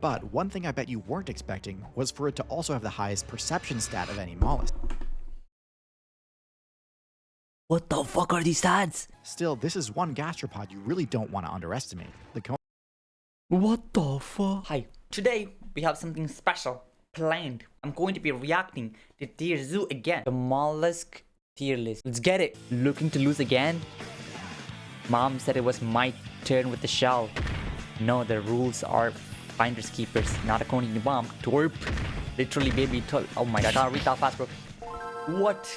But one thing I bet you weren't expecting was for it to also have the highest perception stat of any mollusk. What the fuck are these stats? Still, this is one gastropod you really don't want to underestimate. What the fuck? Hi. Today, we have something special planned. I'm going to be reacting to TierZoo again. The mollusk tier list. Let's get it. Looking to lose again? Mom said it was my turn with the shell. No, the rules are finders keepers, not according to mom. Twerp. Literally, baby. Oh my god, I can't read that fast, bro. What?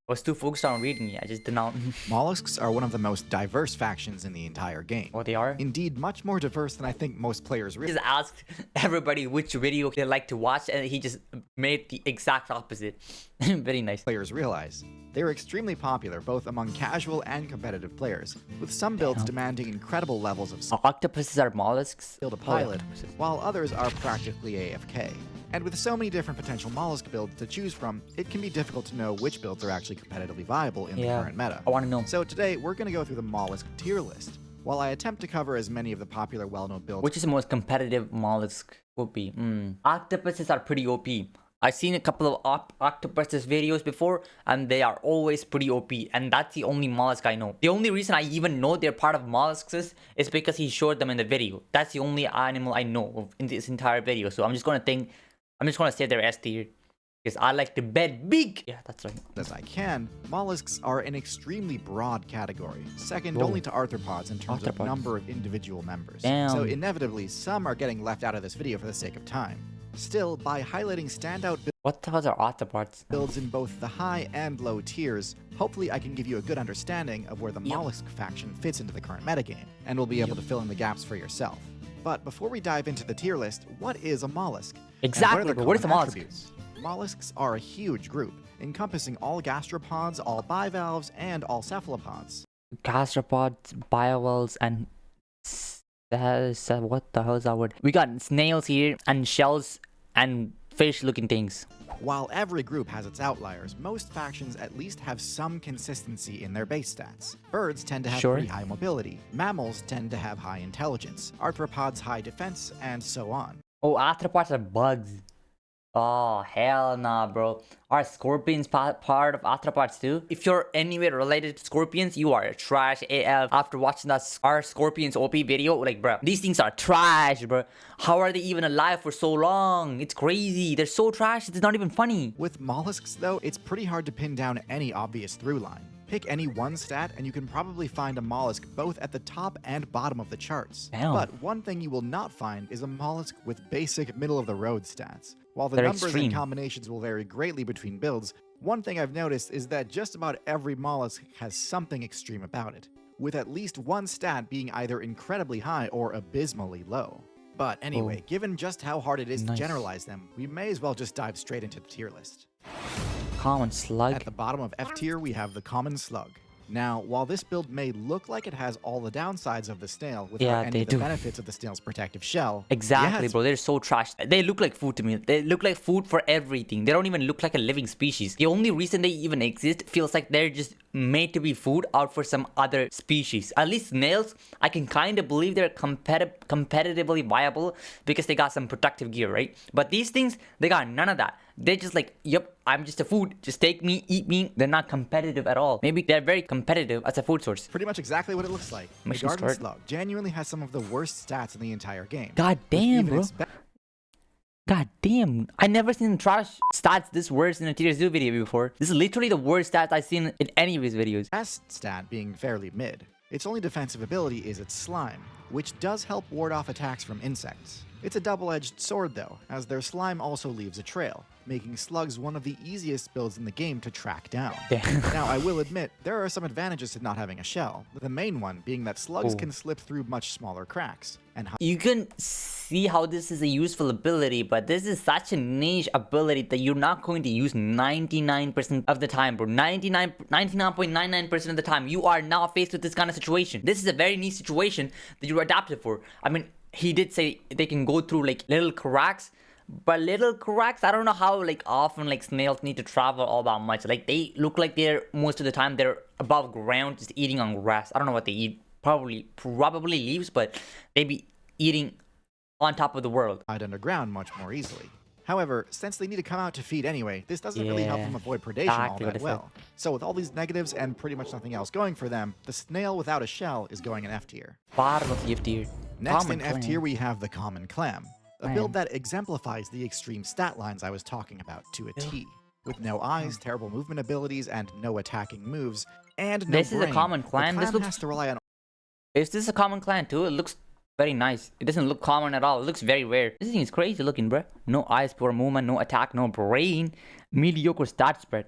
I was too focused on reading it. I just did not. Mollusks are one of the most diverse factions in the entire game. What they are? Indeed, much more diverse than I think most players realize. Just asked everybody which video they like to watch, and he just made the exact opposite. Very nice. Players realize. They are extremely popular both among casual and competitive players, with some builds demanding incredible levels of skill Octopuses are mollusks. to pilot, while others are practically AFK. And with so many different potential mollusk builds to choose from, it can be difficult to know which builds are actually competitively viable in the current meta. I want to know. So today, we're going to go through the mollusk tier list, while I attempt to cover as many of the popular well-known builds. Which is the most competitive mollusk would be? Octopuses are pretty OP. I've seen a couple of octopuses videos before, and they are always pretty OP. And that's the only mollusk I know. The only reason I even know they're part of mollusks is because he showed them in the video. That's the only animal I know of in this entire video. So I'm just gonna say they're S tier. Because I like to bet big. Yeah, that's right. As I can, mollusks are an extremely broad category, second only to arthropods in terms of number of individual members. Damn. So inevitably, some are getting left out of this video for the sake of time. Still, by highlighting standout What the hell are arthropods? builds in both the high and low tiers, hopefully I can give you a good understanding of where the mollusk faction fits into the current metagame, and will be able to fill in the gaps for yourself. But before we dive into the tier list, what is a mollusk? Exactly, but what is a mollusk? Mollusks are a huge group, encompassing all gastropods, all bivalves, and all cephalopods. Gastropods, bivalves, and what the hell is that word? We got snails here, and shells, and fish-looking things. While every group has its outliers, most factions at least have some consistency in their base stats. Birds tend to have pretty high mobility, mammals tend to have high intelligence, arthropods high defense, and so on. Oh, arthropods are bugs. Oh, hell nah, bro. Are scorpions part of arthropods too? If you're anywhere related to scorpions, you are trash AF. After watching that Are Scorpions OP video, like, bro, these things are trash, bro. How are they even alive for so long? It's crazy. They're so trash, it's not even funny. With mollusks, though, it's pretty hard to pin down any obvious through line. Pick any one stat and you can probably find a mollusk both at the top and bottom of the charts. Damn. But one thing you will not find is a mollusk with basic middle-of-the-road stats. While the They're numbers extreme. and combinations will vary greatly between builds, one thing I've noticed is that just about every mollusk has something extreme about it, with at least one stat being either incredibly high or abysmally low. But anyway, given just how hard it is to generalize them, we may as well just dive straight into the tier list. Common slug. At the bottom of F tier, we have the common slug. Now, while this build may look like it has all the downsides of the snail without any of the benefits of the snail's protective shell... Exactly, bro. They're so trash. They look like food to me. They look like food for everything. They don't even look like a living species. The only reason they even exist feels like they're just made to be food out for some other species. At least snails, I can kind of believe they're competitively viable because they got some protective gear, right? But these things, they got none of that. They're just like, yep, I'm just a food. Just take me, eat me. They're not competitive at all. Maybe they're very competitive as a food source. Pretty much exactly what it looks like. The garden slug genuinely has some of the worst stats in the entire game. God damn, bro. God damn. I never seen trash stats this worse in a TierZoo video before. This is literally the worst stats I've seen in any of his videos. Best stat being fairly mid. Its only defensive ability is its slime, which does help ward off attacks from insects. It's a double-edged sword though, as their slime also leaves a trail, making slugs one of the easiest builds in the game to track down. Now, I will admit, there are some advantages to not having a shell, the main one being that slugs can slip through much smaller cracks. And you can see how this is a useful ability, but this is such a niche ability that you're not going to use 99% of the time, bro. 99.99% of the time, you are now faced with this kind of situation. This is a very niche situation that you're adapted for. I mean, he did say they can go through like little cracks, but little cracks, I don't know how like often like snails need to travel all that much. Like they look like they're most of the time they're above ground just eating on grass. I don't know what they eat. Probably leaves, but they be eating on top of the world. hide underground much more easily. However, since they need to come out to feed anyway, this doesn't really help them avoid predation all exactly what that I well. So with all these negatives and pretty much nothing else going for them, the snail without a shell is going in F tier. Bottom of the F tier. Next Common in F tier clam. we have the common clam, a build that exemplifies the extreme stat lines I was talking about to a T. With no eyes, terrible movement abilities, and no attacking moves, and no This is a brain, common clan. the This clam looks. has to rely on Is this a common clan too? It looks very nice. It doesn't look common at all. It looks very rare. This thing is crazy looking, bruh. No eyes, poor movement, no attack, no brain. Mediocre stat spread.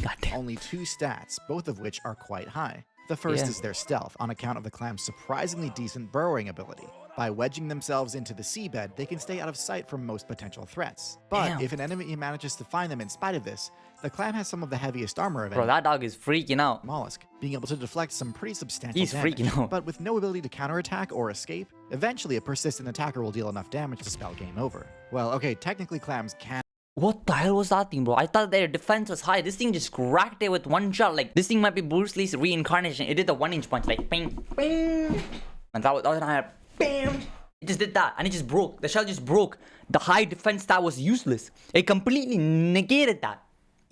Goddamn. only 2 stats, both of which are quite high. The first is their stealth, on account of the clam's surprisingly decent burrowing ability. By wedging themselves into the seabed, they can stay out of sight from most potential threats. But Damn. if an enemy manages to find them in spite of this, the clam has some of the heaviest armor of Bro, any that dog is freaking out. mollusk, being able to deflect some pretty substantial He's damage. freaking out. But with no ability to counterattack or escape, eventually a persistent attacker will deal enough damage to spell game over. Well, okay, technically clams can What the hell was that thing, bro? I thought their defense was high. This thing just cracked it with one shot. Like, this thing might be Bruce Lee's reincarnation. It did the 1-inch punch, like, bing, bing. And that was not bam. It just did that, and it just broke. The shell just broke. The high defense stat was useless. It completely negated that.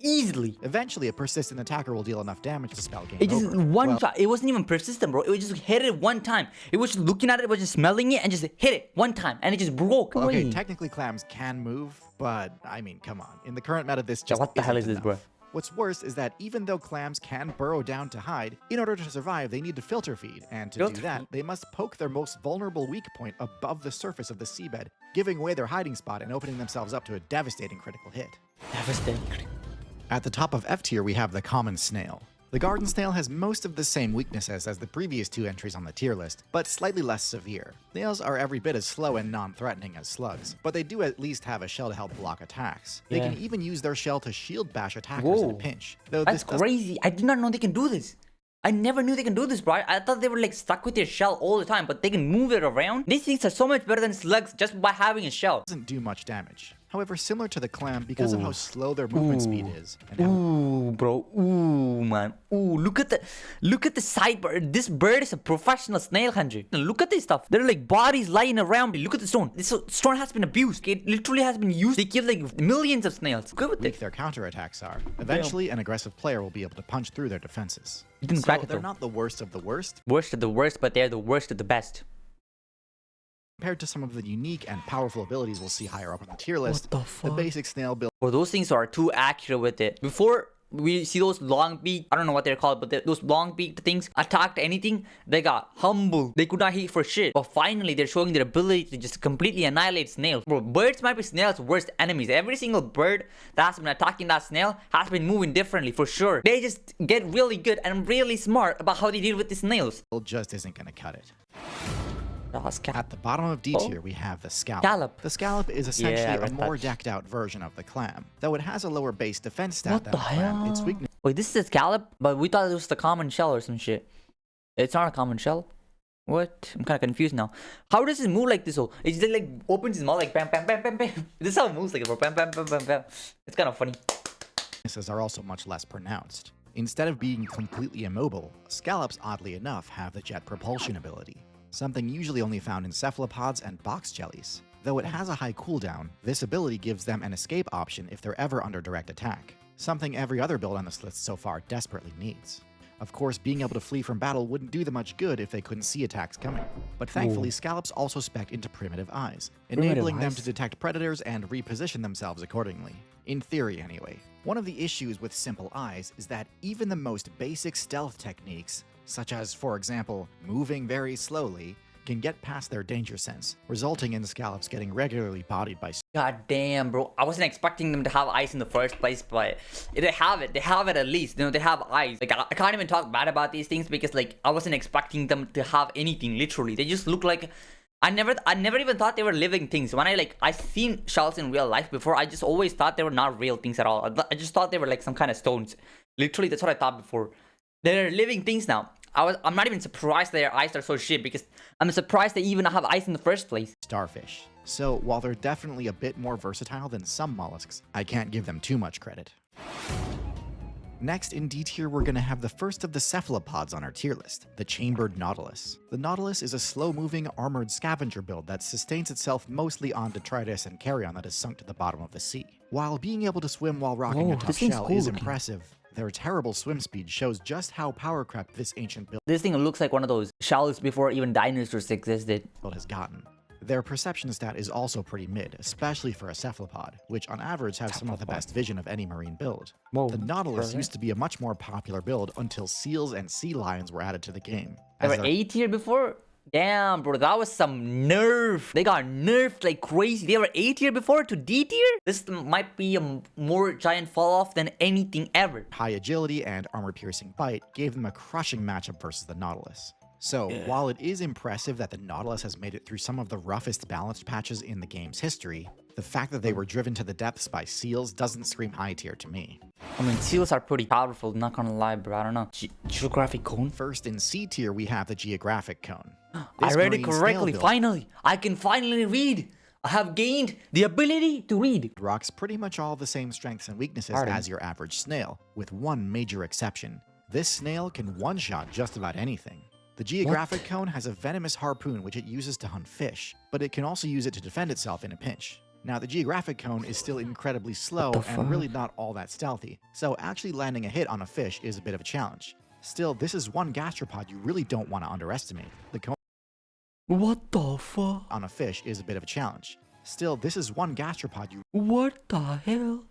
Easily. Eventually, a persistent attacker will deal enough damage to spell game It just over. one Well, shot. It wasn't even persistent, bro. It was just hit it one time. It was just looking at it, it was just smelling it, and just hit it one time, and it just broke. okay, Wait. technically clams can move, but I mean, come on. In the current meta, this just what the hell isn't is this, bro? enough. What's worse is that even though clams can burrow down to hide, in order to survive, they need to filter feed, and to Filter do that, feed? they must poke their most vulnerable weak point above the surface of the seabed, giving away their hiding spot and opening themselves up to a devastating critical hit. Devastating. At the top of F tier, we have the common snail. The garden snail has most of the same weaknesses as the previous 2 entries on the tier list, but slightly less severe. Snails are every bit as slow and non-threatening as slugs, but they do at least have a shell to help block attacks. They can even use their shell to shield bash attackers in a Whoa. pinch. Though That's this does crazy. I did not know they can do this. I never knew they can do this, bro. I thought they were like stuck with their shell all the time, but they can move it around. These things are so much better than slugs just by having a shell. doesn't do much damage. However, similar to the clam, because of how slow their movement speed is, and how Ooh, bro. Ooh, man. Ooh, look at the sideburn. This bird is a professional snail hunter. Look at this stuff. There are like bodies lying around. Look at the stone. This stone has been abused. It literally has been used. They kill like millions of snails. Good with weak it. their counterattacks are. Eventually, an aggressive player will be able to punch through their defenses. You didn't So crack it they're though. not the worst of the worst, Worst of the worst, but they're the worst of the best. compared to some of the unique and powerful abilities we'll see higher up on the tier list. the fuck? basic snail build Well, those things are too accurate with it. Before we see those long beak, I don't know what they're called, but those long beaked things attacked anything, they got humbled. They could not hit for shit. But finally, they're showing their ability to just completely annihilate snails. Bro, birds might be snails' worst enemies. Every single bird that has been attacking that snail has been moving differently for sure. They just get really good and really smart about how they deal with the snails. just isn't going to cut it. Scallop. At the bottom of D tier, we have the scallop. Scallop. The scallop is Yeah, I essentially a read more that. decked out version of the clam, though it has a lower base defense stat What than the the clam. Its hell? weakness Wait, this is a scallop, but we thought it was the common shell or some shit. It's not a common shell. What? I'm kind of confused now. How does it move like this? Oh, it just like opens its mouth like bam, bam, bam, bam, bam. This is how it moves like bro. Bam, bam, bam, bam, bam. It's kind of funny. weaknesses are also much less pronounced. Instead of being completely immobile, scallops, oddly enough, have the jet propulsion ability, something usually only found in cephalopods and box jellies. Though it has a high cooldown, this ability gives them an escape option if they're ever under direct attack, something every other build on this list so far desperately needs. Of course, being able to flee from battle wouldn't do them much good if they couldn't see attacks coming. But thankfully, scallops also spec into primitive eyes, enabling them to detect predators and reposition themselves accordingly. In theory, anyway. One of the issues with simple eyes is that even the most basic stealth techniques, such as, for example, moving very slowly, can get past their danger sense, resulting in scallops getting regularly bodied by God damn, bro. I wasn't expecting them to have eyes in the first place, but they have it. They have it at least. You know, they have eyes. Like, I can't even talk bad about these things because, like, I wasn't expecting them to have anything, literally. They just look like... I never even thought they were living things. When I seen shells in real life before, I just always thought they were not real things at all. I just thought they were, like, some kind of stones. Literally, that's what I thought before. They're living things now. I'm not even surprised their eyes are so shit because I'm surprised they even have eyes in the first place. starfish. So while they're definitely a bit more versatile than some mollusks, I can't give them too much credit. Next, in D tier, we're going to have the first of the cephalopods on our tier list, the chambered nautilus. The nautilus is a slow-moving, armored scavenger build that sustains itself mostly on detritus and carrion that is sunk to the bottom of the sea. While being able to swim while rocking a tough shell is impressive, their terrible swim speed shows just how power-crept this ancient build This thing looks like one of those shells before even dinosaurs existed. has gotten. Their perception stat is also pretty mid, especially for a cephalopod, which on average have some of the best vision of any marine build. The Nautilus used to be a much more popular build until seals and sea lions were added to the game. They were A tier before? Damn, bro, that was some nerf. They got nerfed like crazy. They were A tier before to D tier? This might be a more giant fall off than anything ever. High agility and armor-piercing bite gave them a crushing matchup versus the Nautilus. So, while it is impressive that the Nautilus has made it through some of the roughest balanced patches in the game's history, the fact that they were driven to the depths by seals doesn't scream high tier to me. I mean, seals are pretty powerful, not gonna lie, bro. I don't know. Geographic cone? First, in C tier, we have the Geographic cone. I read it correctly, finally. I can finally read. I have gained the ability to read. Rocks pretty much all the same strengths and weaknesses as your average snail, with one major exception. This snail can one-shot just about anything. The Geographic cone has a venomous harpoon which it uses to hunt fish, but it can also use it to defend itself in a pinch. Now, the Geographic cone is still incredibly slow and really not all that stealthy, so actually landing a hit on a fish is a bit of a challenge. Still, this is one gastropod you really don't want to underestimate. The cone What the fuck? on a fish is a bit of a challenge. Still, this is one gastropod you What the hell?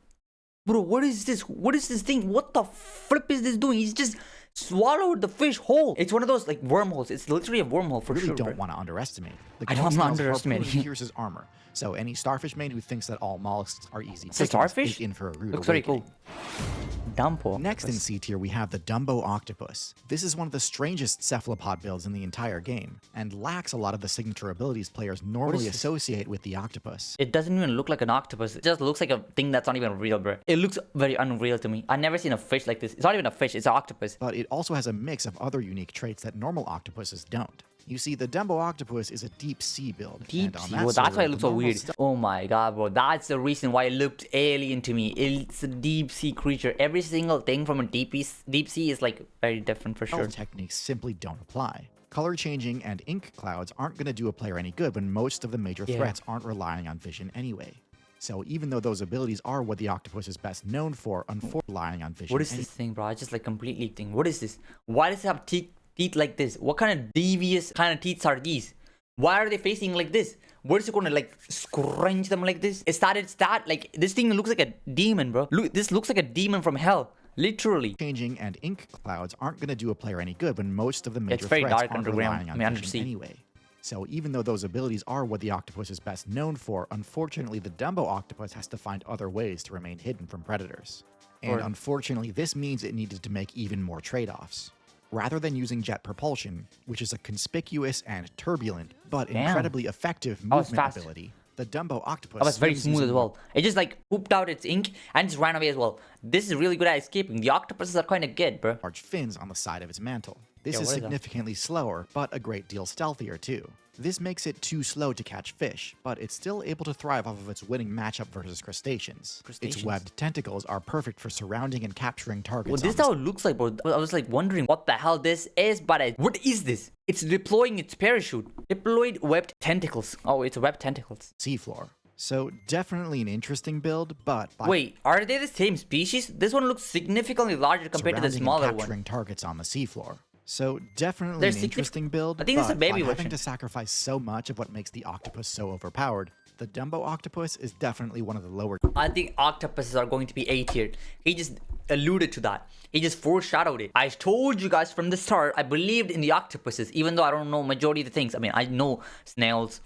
Bro, what is this? What is this thing? What the flip is this doing? He's just swallowed the fish whole. It's one of those like wormholes. It's literally a wormhole for really sure. don't want to underestimate. The I know I'm not underestimating. pierces armor, so any starfish main who thinks that all mollusks are easy It's a pickings starfish? is in for a rude Looks very awakening. cool. Dumpo. Next in C tier, we have the Dumbo Octopus. This is one of the strangest cephalopod builds in the entire game, and lacks a lot of the signature abilities players normally associate with the octopus. It doesn't even look like an octopus. It just looks like a thing that's not even real, bro. It looks very unreal to me. I've never seen a fish like this. It's not even a fish, it's an octopus. But it also has a mix of other unique traits that normal octopuses don't. You see, the Dumbo Octopus is a deep sea build. Deep and on sea. that Well, that's why server, it looks the so normal weird. Oh my god, bro. That's the reason why it looked alien to me. It's a deep sea creature. Every single thing from a deep sea is like very different for sure. techniques simply don't apply. Color changing and ink clouds aren't going to do a player any good when most of the major threats aren't relying on vision anyway. So even though those abilities are what the octopus is best known for, unfortunately relying on vision. What is this thing, bro? I just like completely think. What is this? Why does it have teeth like this? What kind of devious kind of teeth are these? Why are they facing like this? What is it gonna like scrunch them like this? Is that like this thing looks like a demon, bro? Look, this looks like a demon from hell. Literally. Changing and ink clouds aren't going to do a player any good when most of the major It's very threats dark aren't underground. relying on vision anyway. So even though those abilities are what the octopus is best known for, unfortunately the Dumbo octopus has to find other ways to remain hidden from predators. And unfortunately this means it needed to make even more trade-offs. Rather than using jet propulsion, which is a conspicuous and turbulent but incredibly effective movement ability, the Dumbo octopus was very smooth as well. It just like pooped out its ink and just ran away as well. This is really good at escaping. The octopuses are kind of good, bro. Large fins on the side of its mantle. This is significantly slower, but a great deal stealthier too. This makes it too slow to catch fish, but it's still able to thrive off of its winning matchup versus crustaceans. Its webbed tentacles are perfect for surrounding and capturing targets. Well, this is how it looks like, bro. I was like wondering what the hell this is, but what is this? It's deploying its parachute. Deployed webbed tentacles. Oh, it's webbed tentacles. Seafloor. So definitely an interesting build, but wait, are they the same species? This one looks significantly larger compared to the smaller one. Capturing targets on the seafloor. So definitely an interesting build, I think it's a baby version. Having to sacrifice so much of what makes the octopus so overpowered, the Dumbo octopus is definitely one of the lower. I think octopuses are going to be A tier. He just alluded to that. He just foreshadowed it. I told you guys from the start, I believed in the octopuses, even though I don't know majority of the things. I mean, I know snails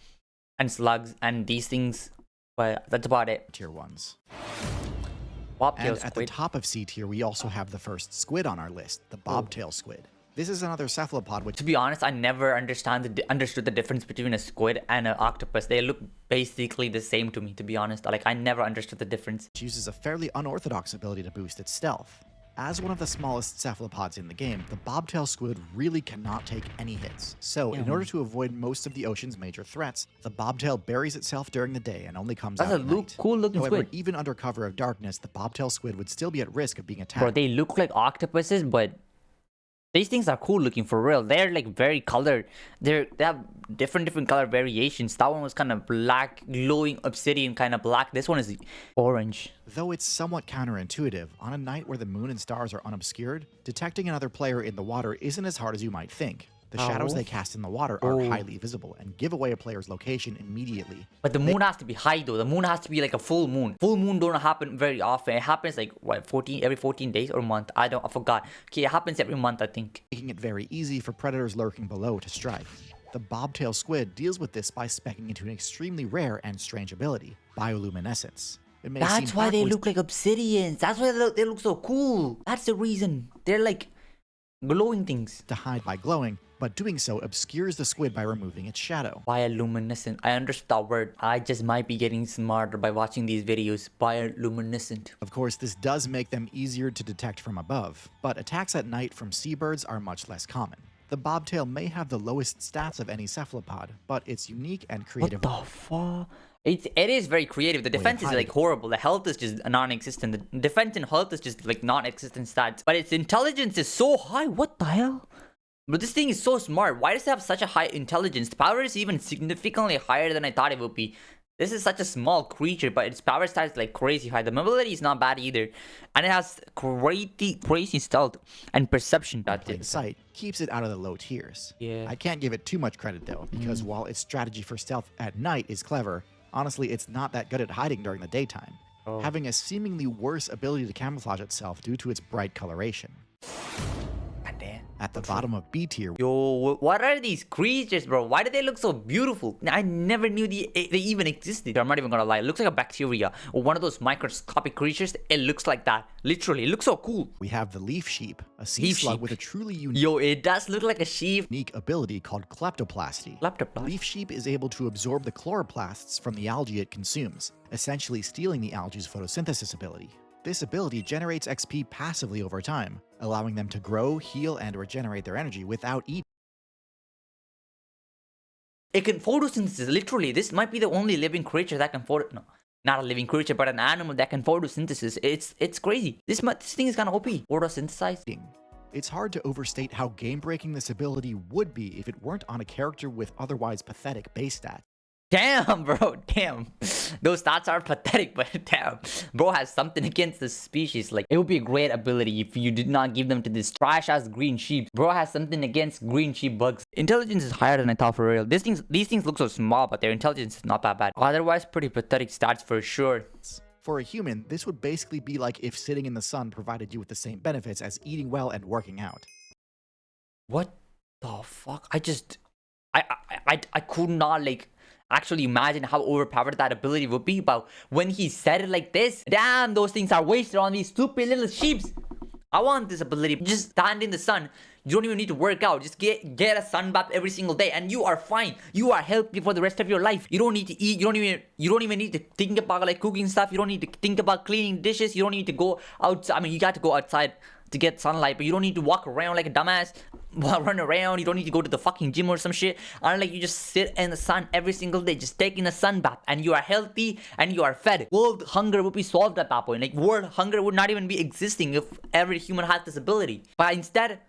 and slugs and these things, but that's about it. Tier 1s. Bobtail squid. At the top of C tier, we also have the first squid on our list, the bobtail squid. This is another cephalopod which... To be honest, I never understood the difference between a squid and an octopus. They look basically the same to me, to be honest. Like, I never understood the difference. Uses a fairly unorthodox ability to boost its stealth. As one of the smallest cephalopods in the game, the bobtail squid really cannot take any hits. So, in order to avoid most of the ocean's major threats, the bobtail buries itself during the day and only comes out at night. Cool looking However, squid. even under cover of darkness, the bobtail squid would still be at risk of being attacked. Bro, they look like octopuses, but these things are cool looking for real. They're like very colored. They have different color variations. That one was kind of black, glowing obsidian kind of black. This one is orange. Though it's somewhat counterintuitive, on a night where the moon and stars are unobscured, detecting another player in the water isn't as hard as you might think. The shadows they cast in the water are highly visible and give away a player's location immediately. But the moon has to be high though. The moon has to be like a full moon. Full moon don't happen very often. It happens like what, every 14 days or a month. I forgot. Okay, it happens every month, I think. Making it very easy for predators lurking below to strike. The bobtail squid deals with this by specking into an extremely rare and strange ability, bioluminescence. That's why they look like obsidians. That's why they look so cool. That's the reason. They're like glowing things. To hide by glowing, but doing so obscures the squid by removing its shadow. Bioluminescent. I understood that word. I just might be getting smarter by watching these videos. Bioluminescent. Of course, this does make them easier to detect from above, but attacks at night from seabirds are much less common. The bobtail may have the lowest stats of any cephalopod, but it's unique and creative. What the fuck? It is very creative. The defense is like horrible. The health is just non-existent. The defense and health is just like non-existent stats. But its intelligence is so high. What the hell? But this thing is so smart. Why does it have such a high intelligence? The power is even significantly higher than I thought it would be. This is such a small creature, but its power stat is like crazy high. The mobility is not bad either. And it has crazy stealth and perception. Sight keeps it out of the low tiers. Yeah. I can't give it too much credit though, because while its strategy for stealth at night is clever, honestly, it's not that good at hiding during the daytime, having a seemingly worse ability to camouflage itself due to its bright coloration. At the bottom of B tier, Yo, what are these creatures, bro? Why do they look so beautiful? I never knew they even existed. I'm not even gonna lie. It looks like a bacteria or one of those microscopic creatures. It looks like that. Literally, it looks so cool. we have the leaf sheep, a sea slug with a truly unique Yo, it does look like a sheep. ability called kleptoplasty. Leaf sheep is able to absorb the chloroplasts from the algae it consumes, essentially stealing the algae's photosynthesis ability. This ability generates XP passively over time, allowing them to grow, heal, and regenerate their energy without eating. It can photosynthesis, literally. This might be the only living creature that can no, not a living creature, but an animal that can photosynthesis. It's crazy. This thing is kind of OP. Photosynthesize. It's hard to overstate how game-breaking this ability would be if it weren't on a character with otherwise pathetic base stats. Damn, bro, damn. Those stats are pathetic, but damn. Bro has something against the species. Like, it would be a great ability if you did not give them to this trash-ass green sheep. Bro has something against green sheep bugs. Intelligence is higher than I thought for real. These things look so small, but their intelligence is not that bad. Otherwise, pretty pathetic stats for sure. For a human, this would basically be like if sitting in the sun provided you with the same benefits as eating well and working out. What the fuck? I could not, like, actually imagine how overpowered that ability would be. But when he said it like this, damn, those things are wasted on these stupid little sheeps. I want this ability. Just stand in the sun. You don't even need to work out. Just get a sun bath every single day and you are fine. You are healthy for the rest of your life. You don't need to eat. You don't even need to think about like cooking stuff. You don't need to think about cleaning dishes. You don't need to go outside. I mean, you got to go outside to get sunlight, but you don't need to walk around like a dumbass. Run around. You don't need to go to the fucking gym or some shit. And like, you just sit in the sun every single day, just taking a sun bath, and you are healthy and you are fed. World hunger would be solved at that point. Like, world hunger would not even be existing if every human had this ability. But instead,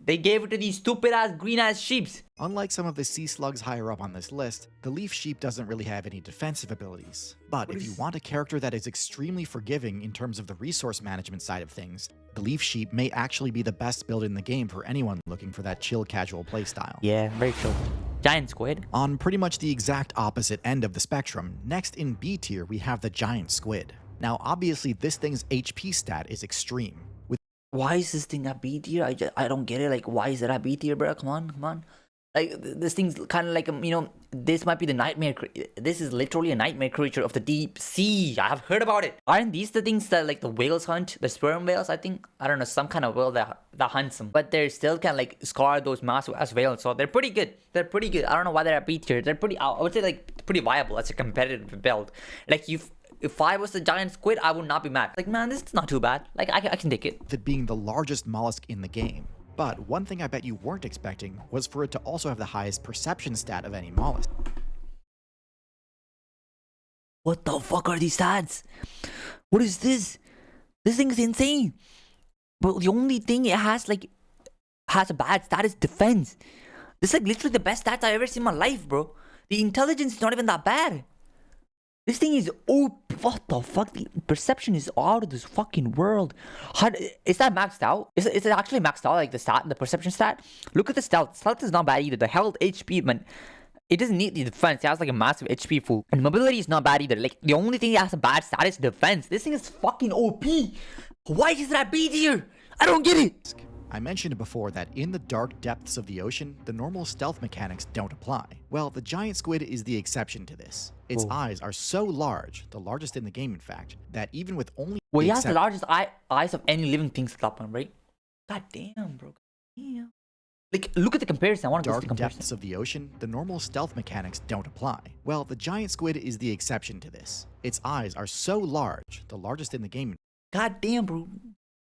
they gave it to these stupid ass green ass sheeps. Unlike some of the sea slugs higher up on this list, the leaf sheep doesn't really have any defensive abilities. But if you want a character that is extremely forgiving in terms of the resource management side of things, the leaf sheep may actually be the best build in the game for anyone looking for that chill casual playstyle. Yeah, very chill. Giant squid. On pretty much the exact opposite end of the spectrum, next in B tier we have the giant squid. Now obviously this thing's HP stat is extreme. Why is this thing at B tier? I don't get it. Like, why is it at B tier, bro? Come on. Like, this thing's kind of like, you know, this might be the nightmare. This is literally a nightmare creature of the deep sea. I have heard about it. Aren't these the things that, like, the whales hunt? The sperm whales, I think? I don't know, some kind of whale that hunts them. But they still can, like, scar those massive as whales. So they're pretty good. I don't know why they're at B tier. They're pretty, I would say, like, pretty viable as a competitive build. Like, if I was a giant squid, I would not be mad. Like, man, this is not too bad. Like, I can take it. With it being the largest mollusk in the game. But one thing I bet you weren't expecting was for it to also have the highest perception stat of any mollusk. What the fuck are these stats? What is this? This thing is insane. But the only thing it has, like, has a bad stat is defense. This is like literally the best stats I've ever seen in my life, bro. The intelligence is not even that bad. This thing is what the fuck? The perception is out of this fucking world. Is that maxed out? Is it actually maxed out, like the stat, the perception stat? Look at the stealth. Stealth is not bad either. The health, HP, man. It doesn't need the defense. It has like a massive HP pool. And mobility is not bad either. Like, the only thing that has a bad stat is defense. This thing is fucking OP. Why is that B tier? I don't get it. I mentioned before that in the dark depths of the ocean, the normal stealth mechanics don't apply. Well, the giant squid is the exception to this. Its eyes are so large, the largest in the game in fact, that even with only... Well, he has the largest eyes of any living thing at that point, right? God damn, bro. Damn. Like, look at the comparison. I want to go to the comparison. Depths of the ocean, the normal stealth mechanics don't apply. Well, the giant squid is the exception to this. Its eyes are so large, the largest in the game. God damn, bro.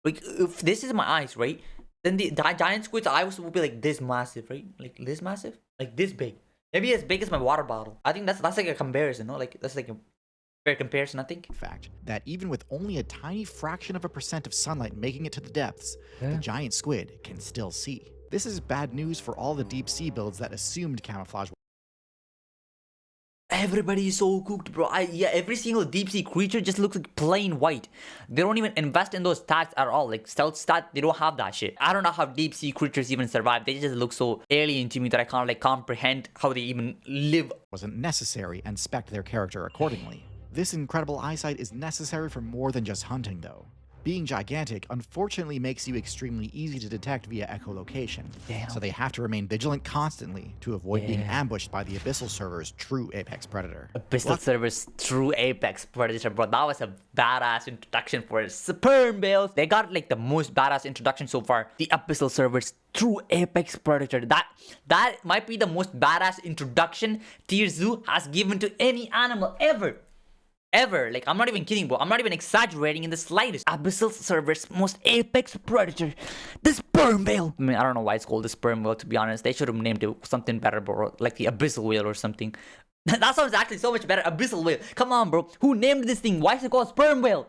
Like, if this is my eyes, right? Then the giant squid's eyes will be like this massive, right? Like this massive? Like this big. Maybe as big as my water bottle. I think that's like a comparison, no? Like, that's like a fair comparison, I think. In fact, that even with only a tiny fraction of a percent of sunlight making it to the depths, the giant squid can still see. This is bad news for all the deep sea builds that assumed camouflage. Everybody is so cooked, bro. Yeah, every single deep sea creature just looks like plain white. They don't even invest in those stats at all. Like stealth stat, they don't have that shit. I don't know how deep sea creatures even survive. They just look so alien to me that I can't like comprehend how they even live. Wasn't necessary and spec their character accordingly. This incredible eyesight is necessary for more than just hunting though. Being gigantic unfortunately makes you extremely easy to detect via echolocation, so they have to remain vigilant constantly to avoid being ambushed by the Abyssal server's true apex predator. Abyssal server's true apex predator, bro. That was a badass introduction for sperm whales. They got like the most badass introduction so far. The Abyssal server's true apex predator. That might be the most badass introduction TierZoo has given to any animal ever. Like, I'm not even kidding, bro. I'm not even exaggerating in the slightest. Abyssal server's most apex predator, the sperm whale. I mean, I don't know why it's called the sperm whale, to be honest. They should have named it something better, bro. Like the abyssal whale or something. That sounds actually so much better. Abyssal whale. Come on, bro. Who named this thing? Why is it called sperm whale?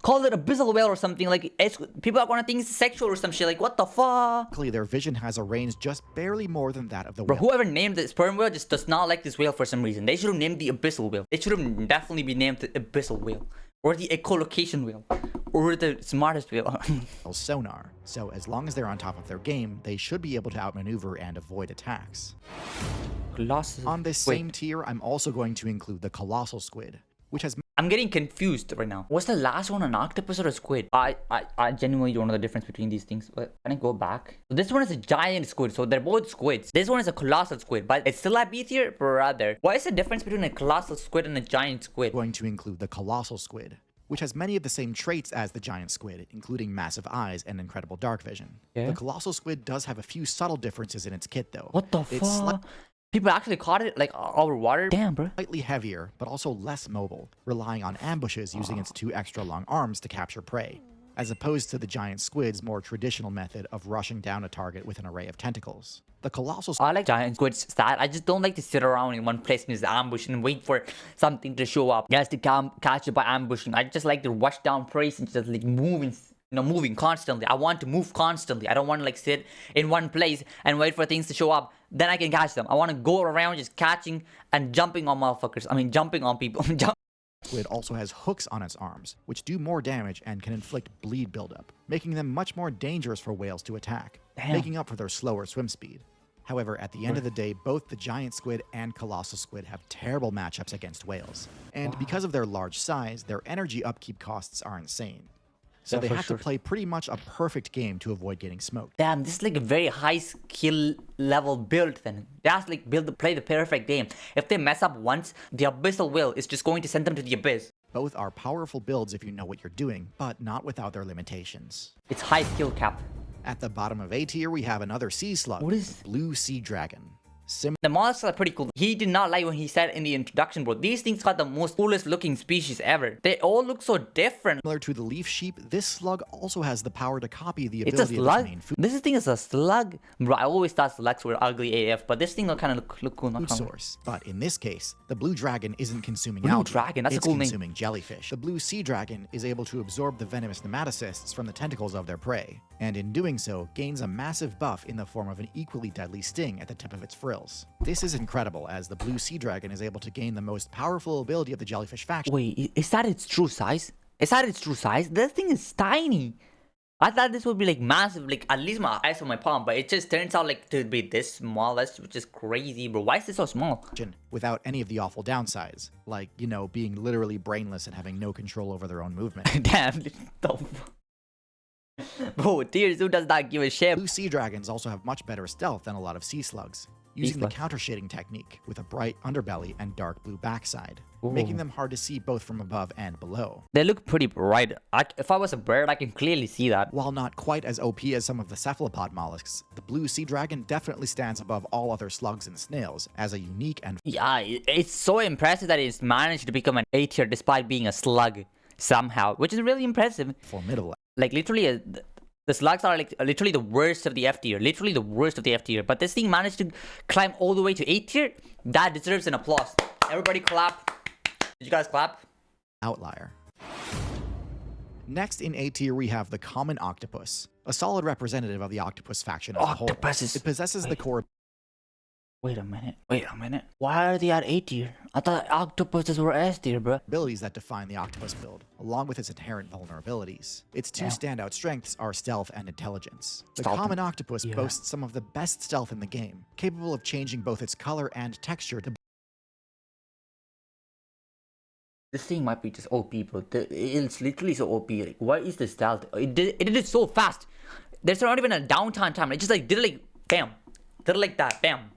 Call it abyssal whale or something. Like, people are gonna think it's sexual or some shit. Like, what the fuck? Luckily, their vision has a range just barely more than that of the bro, whale. Whoever named the sperm whale just does not like this whale for some reason. They should have named the abyssal whale. It should have definitely been named the abyssal whale. Or the echolocation whale. Or the smartest whale. Sonar. So as long as they're on top of their game, they should be able to outmaneuver and avoid attacks. Colossal. On this same tier, I'm also going to include the colossal squid, which has... I'm getting confused right now. What's the last one, an octopus or a squid? I genuinely don't know the difference between these things. But can I go back? So this one is a giant squid, so they're both squids. This one is a colossal squid, but it's still a B tier, brother. What is the difference between a colossal squid and a giant squid? Going to include the colossal squid, which has many of the same traits as the giant squid, including massive eyes and incredible dark vision. The colossal squid does have a few subtle differences in its kit though. What the fuck? People actually caught it like over water? Damn, bro. Slightly heavier, but also less mobile, relying on ambushes using its 2 extra long arms to capture prey, as opposed to the giant squid's more traditional method of rushing down a target with an array of tentacles. The colossal I like giant squid's stat. I just don't like to sit around in one place and just ambush and wait for something to show up. Yes, to catch it by ambushing. I just like to rush down prey and just like moving constantly. I want to move constantly. I don't want to like sit in one place and wait for things to show up. Then I can catch them. I want to go around just catching and jumping on motherfuckers. I mean, jumping on people. Squid also has hooks on its arms, which do more damage and can inflict bleed buildup, making them much more dangerous for whales to attack, making up for their slower swim speed. However, at the end of the day, both the giant squid and colossal squid have terrible matchups against whales. And because of their large size, their energy upkeep costs are insane. So they have to play pretty much a perfect game to avoid getting smoked. Damn, this is like a very high skill level build then. They have to like play the perfect game. If they mess up once, the abyssal whale is just going to send them to the abyss. Both are powerful builds if you know what you're doing, but not without their limitations. It's high skill cap. At the bottom of A tier, we have another sea slug, what is blue sea dragon. The mollusks are pretty cool. He did not like when he said in the introduction, bro. These things got the most coolest looking species ever. They all look so different. Similar to the leaf sheep, this slug also has the power to copy the It's a ability of slug. its main food This thing is a slug. Bro, I always thought slugs were ugly AF, but this thing will kind of look cool. source. But in this case, the blue dragon isn't consuming Blue algae. dragon, that's a it's cool name. consuming jellyfish. The blue sea dragon is able to absorb the venomous nematocysts from the tentacles of their prey, and in doing so, gains a massive buff in the form of an equally deadly sting at the tip of its frills. This is incredible, as the blue sea dragon is able to gain the most powerful ability of the jellyfish faction. Wait, is that its true size? Is that its true size? This thing is tiny. I thought this would be like massive, like at least my eyes on my palm, but it just turns out like to be this small. That's just crazy, bro. Why is it so small? Without any of the awful downsides, like, you know, being literally brainless and having no control over their own movement. Damn, bro, TierZoo does not give a shit. Blue sea dragons also have much better stealth than a lot of sea slugs, using the counter shading technique with a bright underbelly and dark blue backside, making them hard to see both from above and below. They look pretty bright. If I was a bird, I can clearly see that. While not quite as OP as some of the cephalopod mollusks, the blue sea dragon definitely stands above all other slugs and snails as a unique and Yeah, it's so impressive that it's managed to become an A tier despite being a slug somehow, which is really impressive. formidable. Like literally, the slugs are like literally the worst of the F tier. Literally the worst of the F tier. But this thing managed to climb all the way to A tier. That deserves an applause. Everybody clap. Did you guys clap? Outlier. Next in A tier, we have the common octopus, a solid representative of the octopus faction as a whole. Octopuses. It possesses the core Wait a minute. Why are they at A tier? I thought octopuses were S tier, bro. abilities that define the octopus build, along with its inherent vulnerabilities. Its two standout strengths are stealth and intelligence. The common octopus boasts some of the best stealth in the game, capable of changing both its color and texture to This thing might be just OP, bro. It's literally so OP. Like, why is the stealth? It did it so fast. There's not even a downtime time. It just like did it like bam. Did it like that. Bam.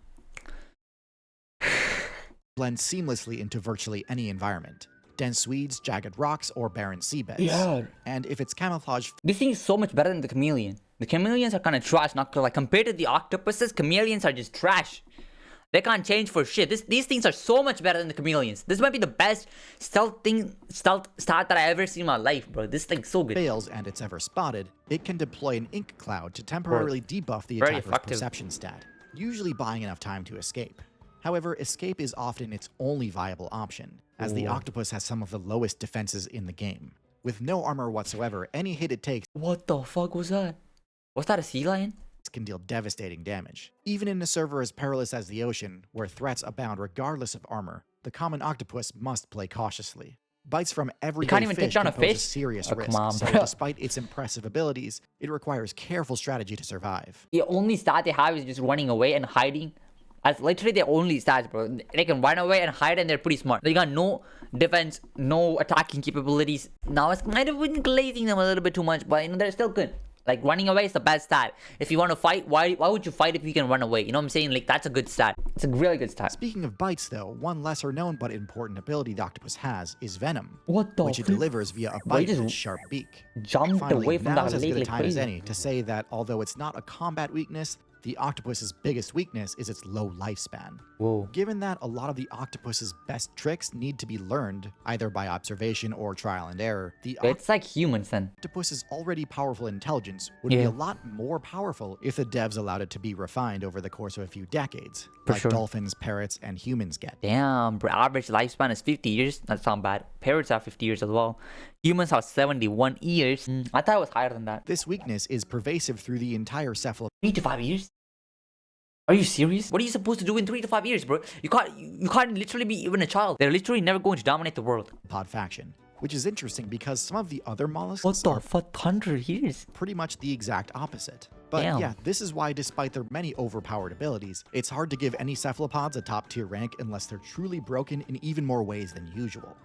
blend seamlessly into virtually any environment. Dense weeds, jagged rocks, or barren seabeds. Yeah. And if it's camouflage, This thing is so much better than the chameleon. The chameleons are kind of trash, not like compared to the octopuses, chameleons are just trash. They can't change for shit. These things are so much better than the chameleons. This might be the best stealth stat that I ever seen in my life, bro. This thing's so good. fails and it's ever spotted, it can deploy an ink cloud to temporarily debuff the attacker's perception stat, usually buying enough time to escape. However, escape is often its only viable option, as the octopus has some of the lowest defenses in the game. With no armor whatsoever, any hit it takes What the fuck was that? Was that a sea lion? can deal devastating damage. Even in a server as perilous as the ocean, where threats abound regardless of armor, the common octopus must play cautiously. Bites from everyday can't even fish take down a can pose fish? serious Oh, risk, come on, so bro. despite its impressive abilities, it requires careful strategy to survive. The only stat they have is just running away and hiding. That's literally their only stats, bro. They can run away and hide, and they're pretty smart. They got no defense, no attacking capabilities. Now it's kind of been glazing them a little bit too much, but you know they're still good. Like running away is the best stat. If you want to fight, why would you fight if you can run away? You know what I'm saying? Like that's a good stat. It's a really good stat. Speaking of bites, though, one lesser known but important ability the octopus has is venom, What the which it fuck? delivers via a Why bite just with its sharp beak. Jumped Finally, away from now that is as lake good a like time as crazy. any to say that although it's not a combat weakness, the octopus's biggest weakness is its low lifespan. Whoa. Given that a lot of the octopus's best tricks need to be learned, either by observation or trial and error, the It's like humans then. octopus's already powerful intelligence would be Yeah. a lot more powerful if the devs allowed it to be refined over the course of a few decades, For like sure. dolphins, parrots, and humans get. Damn, bro. Average lifespan is 50 years. That's not bad. Parrots have 50 years as well. Humans have 71 years. I thought it was higher than that. This weakness is pervasive through the entire cephalopod 3 to 5 years? Are you serious? What are you supposed to do in 3 to 5 years, bro? You can't literally be even a child. They're literally never going to dominate the world. faction, which is interesting because some of the other mollusks What the are fuck? 100 years? pretty much the exact opposite. But Damn. yeah, this is why despite their many overpowered abilities, it's hard to give any cephalopods a top tier rank unless they're truly broken in even more ways than usual.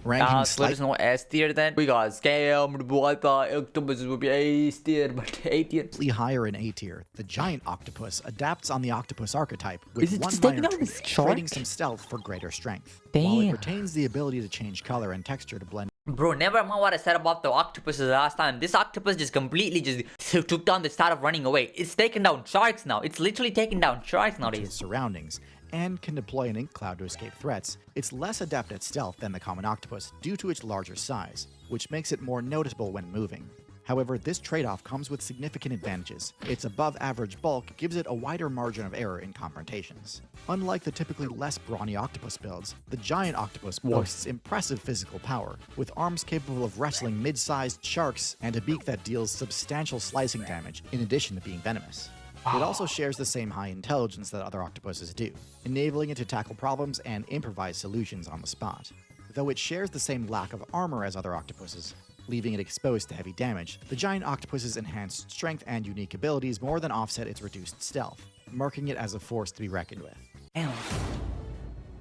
Ranking Squid is no S tier then. We got scammed, but I thought octopus would be A tier, but A tier. slightly higher in A tier, the giant octopus adapts on the octopus archetype with Is it one just minor taking out tweak, this shark? trading some stealth for greater strength. While it Damn. retains the ability to change color and texture to blend Bro, never mind what I said about the octopuses last time. This octopus just completely just took down the start of running away. It's taking down sharks now. It's literally taking down sharks to nowadays. its surroundings, and can deploy an ink cloud to escape threats. It's less adept at stealth than the common octopus due to its larger size, which makes it more noticeable when moving. However, this trade-off comes with significant advantages. Its above-average bulk gives it a wider margin of error in confrontations. Unlike the typically less brawny octopus builds, the giant octopus boasts impressive physical power, with arms capable of wrestling mid-sized sharks and a beak that deals substantial slicing damage, in addition to being venomous. It also shares the same high intelligence that other octopuses do, enabling it to tackle problems and improvise solutions on the spot. Though it shares the same lack of armor as other octopuses, leaving it exposed to heavy damage, the giant octopus's enhanced strength and unique abilities more than offset its reduced stealth, marking it as a force to be reckoned with. Damn.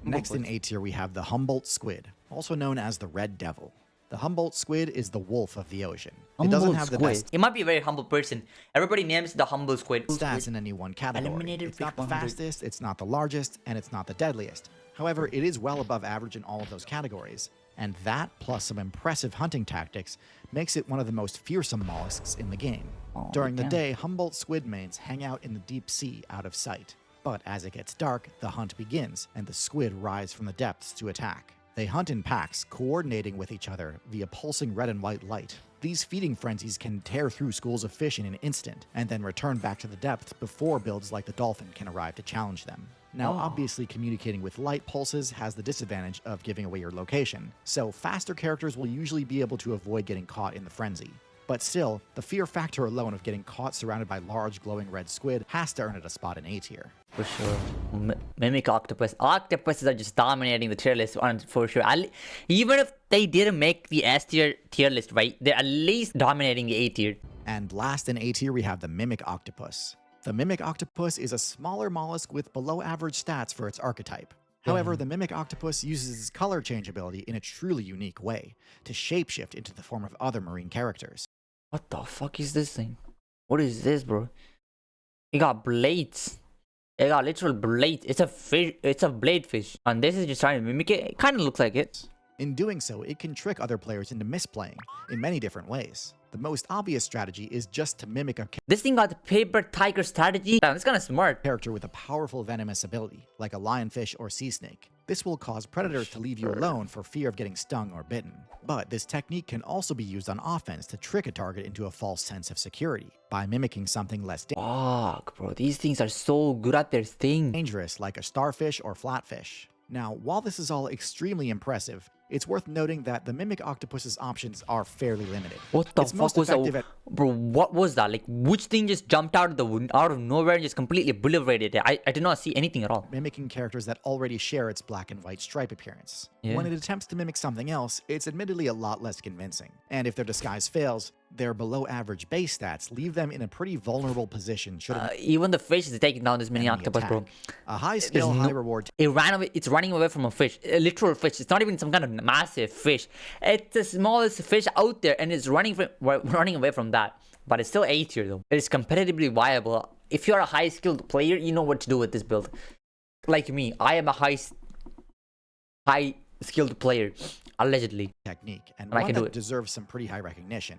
Next in A tier we have the Humboldt squid, also known as the Red Devil. The Humboldt squid is the wolf of the ocean. It doesn't have the best He might be a very humble person. Everybody names the humble squid. stats in any one category. Eliminated It's not the 100. fastest, it's not the largest, and it's not the deadliest. However, it is well above average in all of those categories, and that, plus some impressive hunting tactics, makes it one of the most fearsome mollusks in the game. Oh, During the damn. day, Humboldt squid mates hang out in the deep sea out of sight. But as it gets dark, the hunt begins, and the squid rise from the depths to attack. They hunt in packs, coordinating with each other via pulsing red and white light. These feeding frenzies can tear through schools of fish in an instant, and then return back to the depths before builds like the dolphin can arrive to challenge them. Now, obviously, communicating with light pulses has the disadvantage of giving away your location, so faster characters will usually be able to avoid getting caught in the frenzy. But still, the fear factor alone of getting caught surrounded by large glowing red squid has to earn it a spot in A tier. For sure. Mimic octopus. Octopuses are just dominating the tier list for sure. Even if they didn't make the S tier list, right? They're at least dominating the A tier. And last in A tier, we have the Mimic Octopus. The Mimic Octopus is a smaller mollusk with below average stats for its archetype. However, the Mimic Octopus uses its color change ability in a truly unique way, to shapeshift into the form of other marine characters. What the fuck is this thing? What is this, bro? It got blades. It got literal blades. It's a fish. It's a blade fish. And this is just trying to mimic it. It kind of looks like it. In doing so, it can trick other players into misplaying in many different ways. The most obvious strategy is just to mimic a This thing got the paper tiger strategy. Damn, it's kind of smart. character with a powerful venomous ability, like a lionfish or sea snake. This will cause predators to leave you alone for fear of getting stung or bitten. But this technique can also be used on offense to trick a target into a false sense of security by mimicking something less Fuck, bro. These things are so good at their thing. dangerous, like a starfish or flatfish. Now, while this is all extremely impressive, it's worth noting that the Mimic Octopus's options are fairly limited. What the It's fuck most was effective that? at Bro, what was that? Like, which thing just jumped out of nowhere and just completely obliterated it? I did not see anything at all. mimicking characters that already share its black and white stripe appearance. Yeah. When it attempts to mimic something else, it's admittedly a lot less convincing. And if their disguise fails, their below average base stats leave them in a pretty vulnerable position should an Even the fish is taking down this many enemy octopus, bro. attack. A high skill, high reward It ran away. It's running away from a fish, a literal fish. It's not even some kind of massive fish. It's the smallest fish out there, and it's running away from that. But it's still A tier though. It is competitively viable. If you're a high skilled player, you know what to do with this build. Like me, I am a high skilled player, allegedly. technique, and And I one can do that it. deserves some pretty high recognition,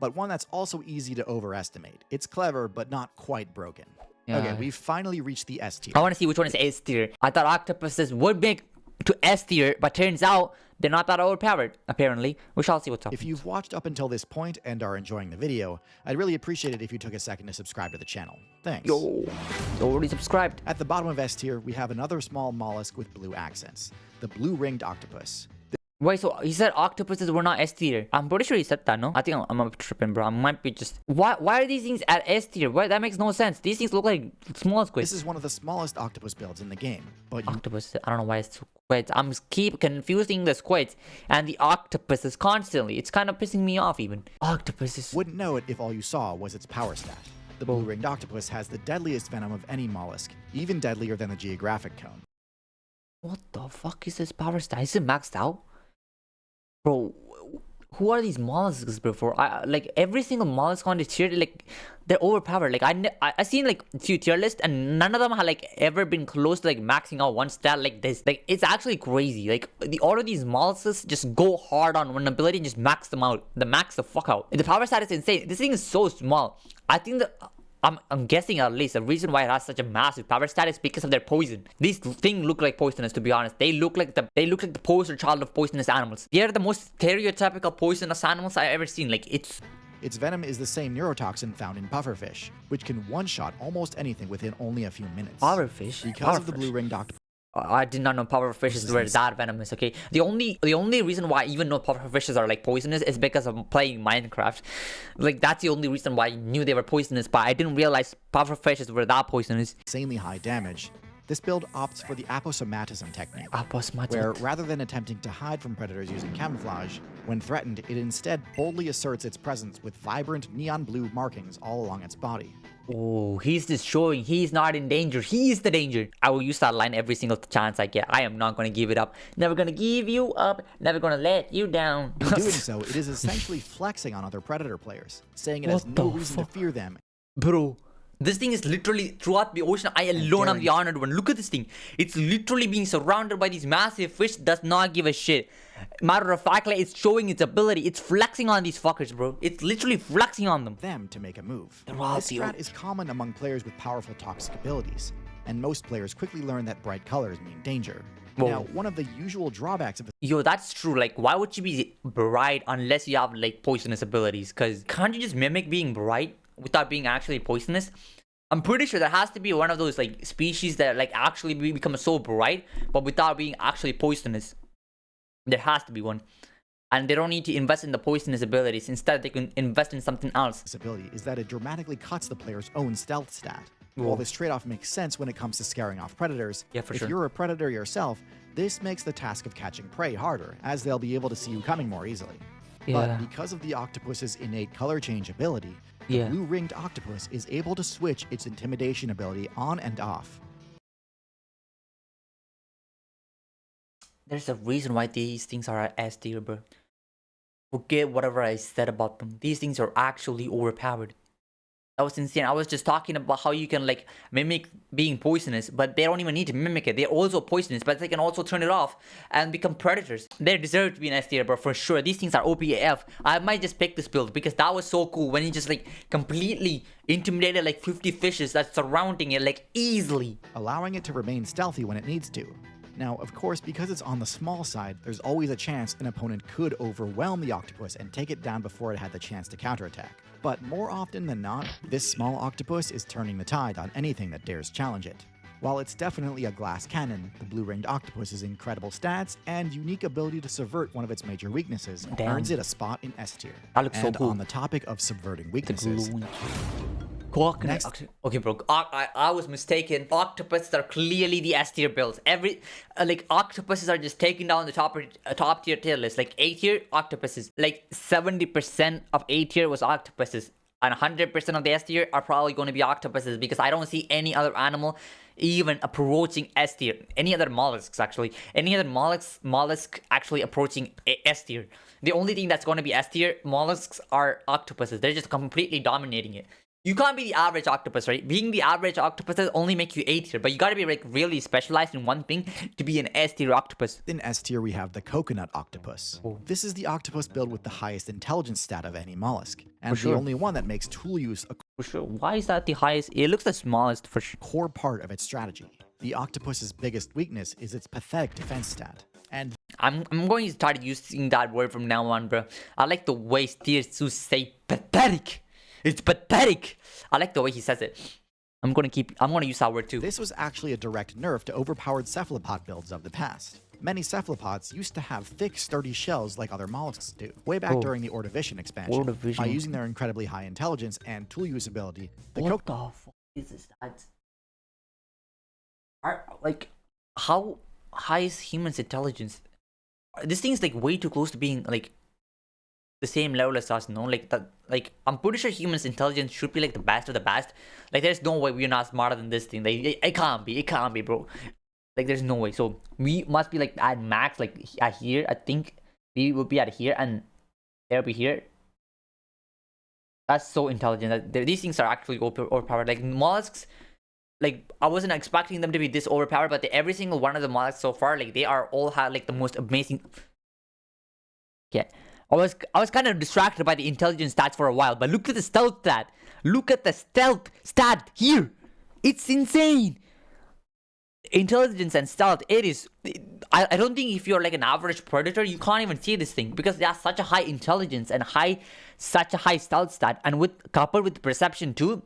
but one that's also easy to overestimate. It's clever, but not quite broken. Okay, Yeah. we've finally reached the S tier. I want to see which one is S tier. I thought octopuses would make to S tier, but turns out they're not that overpowered, apparently. We shall see what's up. If you've watched up until this point and are enjoying the video, I'd really appreciate it if you took a second to subscribe to the channel. Thanks. Yo, already subscribed. At the bottom of S tier, we have another small mollusk with blue accents, the blue-ringed octopus. Wait, so he said octopuses were not S tier. I'm pretty sure he said that, no? I think I'm tripping, bro. I might be just... Why are these things at S tier? Why? That makes no sense. These things look like small squids. This is one of the smallest octopus builds in the game, but you Octopuses. I don't know why it's squids. I'm keep confusing the squids and the octopuses constantly. It's kind of pissing me off even. Octopuses. wouldn't know it if all you saw was its power stat. The blue-ringed octopus has the deadliest venom of any mollusk, even deadlier than the Geographic cone. What the fuck is this power stat? Is it maxed out? Bro, who are these mollusks before? Like every single mollusk on this tier, like they're overpowered. Like I seen like a few tier lists, and none of them have like ever been close to like maxing out one stat like this. Like it's actually crazy. Like all of these mollusks just go hard on one ability and just max them out. The max the fuck out. The power stat is insane. This thing is so small. I think that. I'm guessing at least the reason why it has such a massive power stat is because of their poison. These things look like poisonous, to be honest. They look like the poster child of poisonous animals. They are the most stereotypical poisonous animals I've ever seen. Like Its venom is the same neurotoxin found in pufferfish, which can one-shot almost anything within only a few minutes. Pufferfish? Because of the blue-ringed octopus. I did not know pufferfishes were that venomous, okay? The only reason why I even know pufferfishes are like poisonous is because of playing Minecraft. Like that's the only reason why I knew they were poisonous, but I didn't realize pufferfishes were that poisonous. Insanely high damage. This build opts for the aposematism technique, Aposematism. where rather than attempting to hide from predators using camouflage, when threatened, it instead boldly asserts its presence with vibrant neon blue markings all along its body. Oh, he's just showing he's not in danger. He's the danger. I will use that line every single chance I get. I am not going to give it up. Never going to give you up. Never going to let you down. In doing so, it is essentially flexing on other predator players, saying it has no reason to fear them. Bro, this thing is literally throughout the ocean. I alone am the honored one. Look at this thing. It's literally being surrounded by these massive fish. Does not give a shit. Matter of fact, like, it's showing its ability. It's flexing on these fuckers, bro. It's literally flexing on them. Them to make a move. This strat is common among players with powerful toxic abilities, and most players quickly learn that bright colors mean danger. Whoa. Now, one of the usual drawbacks of Yo, that's true. Like, why would you be bright unless you have like poisonous abilities? Because can't you just mimic being bright without being actually poisonous? I'm pretty sure there has to be one of those like species that like actually become so bright, but without being actually poisonous. There has to be one. And they don't need to invest in the poisonous abilities. Instead, they can invest in something else. this ability is that it dramatically cuts the player's own stealth stat. Whoa. While this trade-off makes sense when it comes to scaring off predators, Yeah, for if sure. you're a predator yourself, this makes the task of catching prey harder, as they'll be able to see you coming more easily. Yeah. But because of the octopus's innate color change ability, Yeah. the blue-ringed octopus is able to switch its intimidation ability on and off. There's a reason why these things are S tier, bro. Forget whatever I said about them. These things are actually overpowered. That was insane. I was just talking about how you can like mimic being poisonous, but they don't even need to mimic it. They're also poisonous, but they can also turn it off and become predators. They deserve to be an S tier, bro, for sure. These things are OPAF. I might just pick this build because that was so cool when he just like completely intimidated like 50 fishes that's surrounding it like easily. Allowing it to remain stealthy when it needs to. Now, of course, because it's on the small side, there's always a chance an opponent could overwhelm the octopus and take it down before it had the chance to counterattack. But more often than not, this small octopus is turning the tide on anything that dares challenge it. While it's definitely a glass cannon, the blue-ringed octopus's incredible stats and unique ability to subvert one of its major weaknesses earns it a spot in S tier. That looks so and cool. on the topic of subverting weaknesses, Next. Okay, bro. I was mistaken. Octopuses are clearly the S tier builds. Like octopuses are just taking down the top tier list. Like A tier octopuses. Like 70% of A tier was octopuses, and 100% of the S tier are probably going to be octopuses because I don't see any other animal even approaching S tier. Any other mollusks actually. Any other mollusk actually approaching S tier. The only thing that's going to be S tier mollusks are octopuses. They're just completely dominating it. You can't be the average octopus, right? Being the average octopus only make you A tier, but you gotta be like really specialized in one thing to be an S tier octopus. in S tier we have the coconut octopus. This is the octopus build with the highest intelligence stat of any mollusk, and sure. the only one that makes tool use a For sure. Why is that the highest? It looks the smallest for sure. core part of its strategy. The octopus's biggest weakness is its pathetic defense stat, and I'm going to start using that word from now on, bro. I like the way TierZoo say pathetic. It's pathetic. I like the way he says it. I'm gonna use that word too. this was actually a direct nerf to overpowered cephalopod builds of the past. Many cephalopods used to have thick, sturdy shells like other mollusks do, way back during the Ordovician expansion. By using their incredibly high intelligence and tool use ability, the What the fuck is this? Like, how high is humans' intelligence? This thing's like way too close to being like the same level as us, no? Like that. Like I'm pretty sure humans' intelligence should be like the best of the best. Like there's no way we're not smarter than this thing. Like it can't be, bro. Like there's no way. So we must be like at max, like at here. I think We will be at here and they'll be here. That's so intelligent. These things are actually overpowered. Like mollusks, like I wasn't expecting them to be this overpowered, but every single one of the mollusks so far, like they are all have like the most amazing. Yeah, I was kind of distracted by the intelligence stats for a while, but look at the stealth stat. Look at the stealth stat here. It's insane. Intelligence and stealth, it is. I don't think if you're like an average predator, you can't even see this thing because they have such a high intelligence and such a high stealth stat, and coupled with perception too.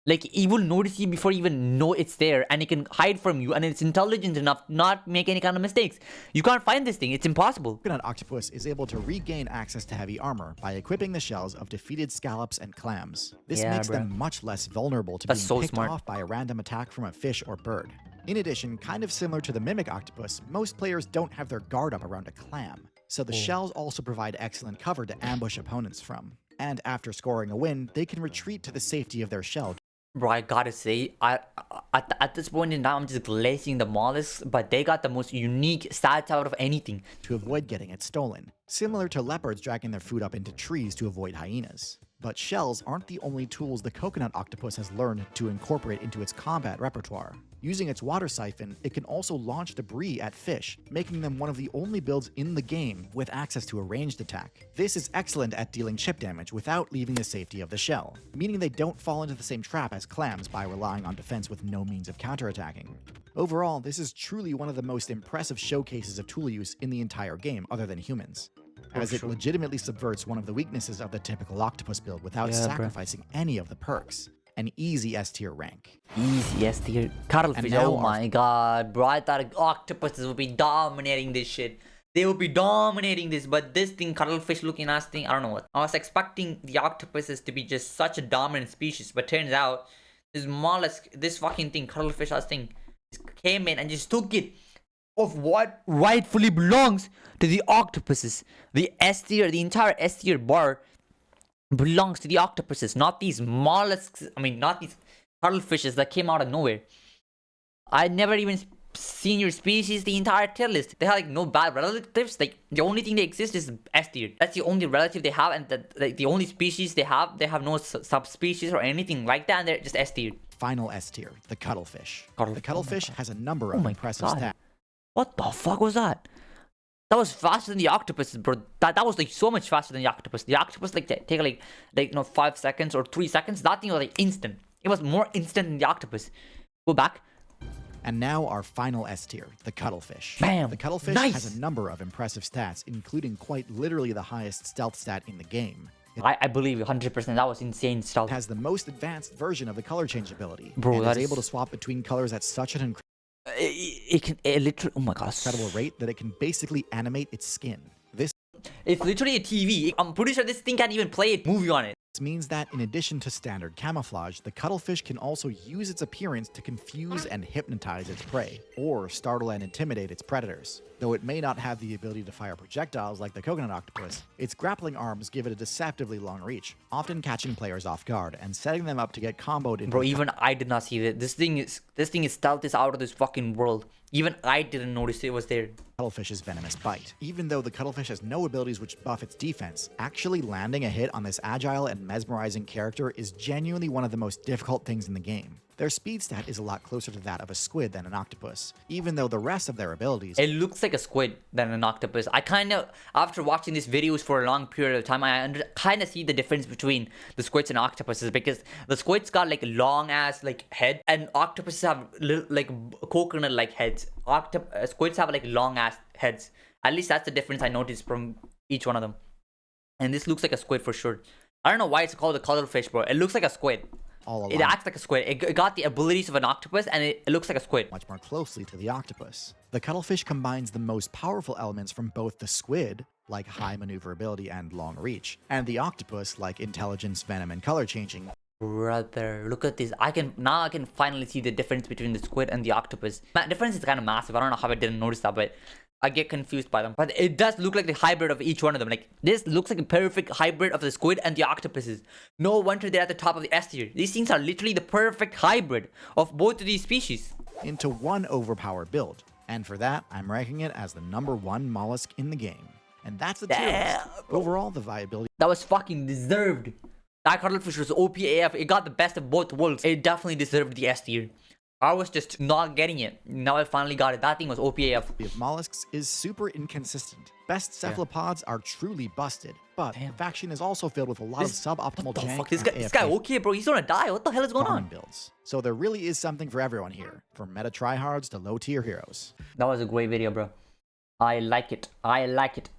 Like, it will notice you before you even know it's there, and it can hide from you, and it's intelligent enough to not make any kind of mistakes. You can't find this thing. It's impossible. Coconut octopus is able to regain access to heavy armor by equipping the shells of defeated scallops and clams. This makes them much less vulnerable to being picked off by a random attack from a fish or bird. In addition, kind of similar to the mimic octopus, most players don't have their guard up around a clam, so the shells also provide excellent cover to ambush opponents from. And after scoring a win, they can retreat to the safety of their shell. Bro, I gotta say, at this point in time, I'm just glazing the mollusks, but they got the most unique stats out of anything. To avoid getting it stolen, similar to leopards dragging their food up into trees to avoid hyenas. But shells aren't the only tools the coconut octopus has learned to incorporate into its combat repertoire. Using its water siphon, it can also launch debris at fish, making them one of the only builds in the game with access to a ranged attack. This is excellent at dealing chip damage without leaving the safety of the shell, meaning they don't fall into the same trap as clams by relying on defense with no means of counterattacking. Overall, this is truly one of the most impressive showcases of tool use in the entire game other than humans, as it legitimately subverts one of the weaknesses of the typical octopus build without sacrificing any of the perks. An easy S tier rank. Easy S tier. Cuttlefish, oh my god, bro. I thought octopuses would be dominating this shit. They would be dominating this, but this thing, cuttlefish looking ass thing, I don't know what. I was expecting the octopuses to be just such a dominant species, but turns out this mollusk, this fucking thing, cuttlefish ass thing, just came in and just took it of what rightfully belongs to the octopuses. The S tier, the entire S tier bar belongs to the octopuses, not these mollusks. I mean, not these cuttlefishes that came out of nowhere. I never even seen your species the entire tier list. They have like no bad relatives. Like the only thing they exist is S tier. That's the only relative they have, and the only species they have no subspecies or anything like that, and they're just S tier. Final S tier, the cuttlefish. The cuttlefish has a number of impressive stats. What the fuck was that? That was faster than the octopus, bro. That was like so much faster than the octopus. The octopus like take like 5 seconds or 3 seconds. That thing was like instant. It was more instant than the octopus. Go back. And now our final S tier, the cuttlefish. Bam! The cuttlefish has a number of impressive stats, including quite literally the highest stealth stat in the game. I believe 100%. That was insane stealth. It has the most advanced version of the color change ability. Bro, and is able to swap between colors at such an incredible literally, oh my god, incredible rate that it can basically animate its skin. It's literally a TV. I'm pretty sure this thing can't even play a movie on it. This means that in addition to standard camouflage, the cuttlefish can also use its appearance to confuse and hypnotize its prey, or startle and intimidate its predators. Though it may not have the ability to fire projectiles like the coconut octopus, its grappling arms give it a deceptively long reach, often catching players off guard and setting them up to get comboed into. Bro, even I did not see that. This thing is stealth is out of this fucking world. Even I didn't notice it was there. Cuttlefish's venomous bite. Even though the cuttlefish has no abilities which buff its defense, actually landing a hit on this agile and mesmerizing character is genuinely one of the most difficult things in the game. Their speed stat is a lot closer to that of a squid than an octopus, even though the rest of their abilities... It looks like a squid than an octopus. I kind of, after watching these videos for a long period of time, I kind of see the difference between the squids and octopuses, because the squids got like long ass like head, and octopuses have like coconut like heads. Squids have like long ass heads. At least that's the difference I noticed from each one of them. And this looks like a squid for sure. I don't know why it's called a cuttlefish, bro. It looks like a squid. It acts like a squid. It got the abilities of an octopus, and it looks like a squid. Much more closely to the octopus. The cuttlefish combines the most powerful elements from both the squid, like high maneuverability and long reach, and the octopus, like intelligence, venom, and color changing. Brother, look at this. I can finally see the difference between the squid and the octopus. The difference is kind of massive. I don't know how I didn't notice that, but I get confused by them. But it does look like the hybrid of each one of them. Like, this looks like a perfect hybrid of the squid and the octopuses. No wonder they're at the top of the S tier. These things are literally the perfect hybrid of both of these species. Into one overpowered build. And for that, I'm ranking it as the #1 mollusk in the game. And that's the tier list. Overall, the viability That was fucking deserved. That cuttlefish was OP AF. It got the best of both worlds. It definitely deserved the S tier. I was just not getting it. Now I finally got it. That thing was OP AF. of mollusks is super inconsistent. Best cephalopods are truly busted, but the faction is also filled with a lot of suboptimal What the jank fuck? and This guy AFK okay, bro? He's gonna die. What the hell is going farming on? builds. So there really is something for everyone here, from meta tryhards to low tier heroes. That was a great video, bro. I like it. I like it.